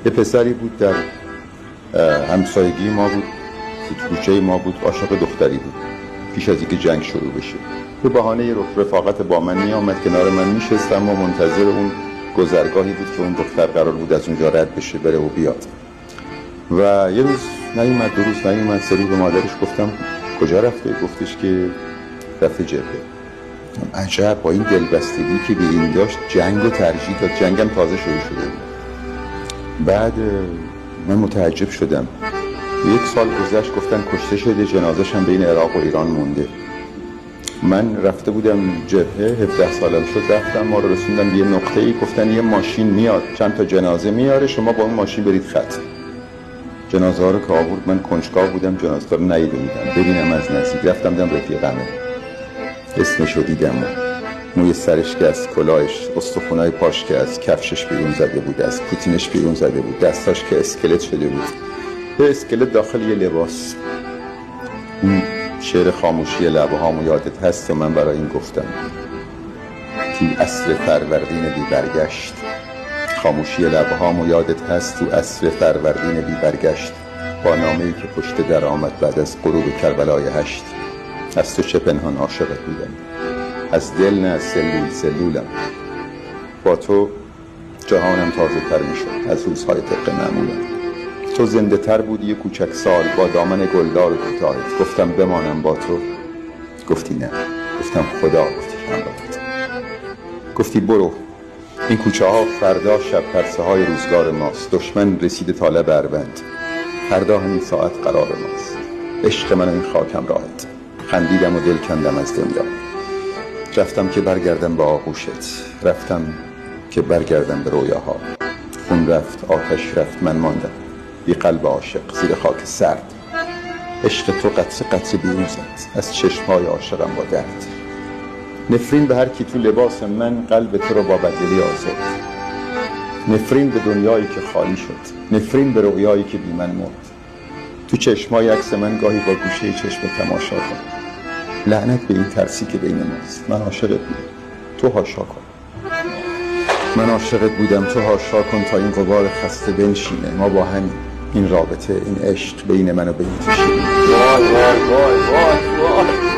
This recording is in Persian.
یه پسری بود در همسایگی ما بود، کوچه ما بود، عاشق دختری بود پیش از اینکه جنگ شروع بشه. به بهانه رفاقت با من می آمد کنار من میشستم و منتظر اون گذرگاهی بود که اون دختر قرار بود از اونجا رد بشه بره و بیاد. و یه روز نیومد، دو روز نیومد. سری به مادرش گفتم کجا رفته؟ گفتش که رفته جبهه. عجب، با این دلبستگی که به این داشت جنگ و ترجیح داد. جنگم تازه شروع شده بود. بعد من متعجب شدم. 1 سال گذشت، گفتن کشته شده، جنازش هم بین عراق و ایران مونده. من رفته بودم جبهه، 17 سالم شد، رفتم ما رو رسوندن به یه نقطه‌ای، گفتن یه ماشین میاد چند تا جنازه میاره، شما با اون ماشین برید خط. جنازه ها رو که آورد من کنجکاو بودم جنازه رو ندیده بودم ببینم از نزدیک. رفتم دیدم رفیقمه، اسمشو دیدم، موی سرش که از کلاهش، استخونای پاش که از کفشش بیرون زده بود، از پوتینش بیرون زده بود، دستاش که اسکلت شده بود، یه اسکلت داخل یه لباس. اون شعر خاموشی لبه هامو یادت هست و من برای این گفتم تو عصر فروردین بی برگشت. خاموشی لبه هامو یادت هست تو عصر فروردین بی برگشت، با نامه‌ای که پشت در آمد بعد از غروب کربلای 8. از تو چه پنهان عاشقت بودم، از دل نه از سلولم. با تو جهانم تازه تر می شد از روزهای طبق معمولم. تو زنده تر بودی یه کوچک سال با دامن گلدار و کوتاهت. گفتم بمانم با تو، گفتی نه. گفتم خدا، گفتی همراهت. گفتی برو، این کوچه ها فردا شب پرسه های روزگار ماست. دشمن رسیده تا لب اربند، فردا همین ساعت قرار ماست. عشق من این خاکم راهت. خندیدم و دل کندم از دنیا. رفتم که برگردم به آغوشت، رفتم که برگردم به رویاها. خون رفت، آتش رفت، من ماندم بی قلب عاشق زیر خاک سرد. عشق تو قطره قطره بیرون زد از چشمهای عاشقم با درد. نفرین به هر کی تو لباس من قلب تو رو با بدلی آزاد. نفرین به دنیایی که خالی شد، نفرین به رویایی که بی من مرد. تو چشمای عکس من گاهی با گوشه چشم تماشا کن. لعنت به این ترسی که بین ماست. من عاشقت بودم، تو هاشا کن. من عاشقت بودم، تو هاشا کن تا این غبار خسته بنشینه. ما با هم این رابطه، این عشق بین من و بین تو شیرین. وای وای وای وای وای.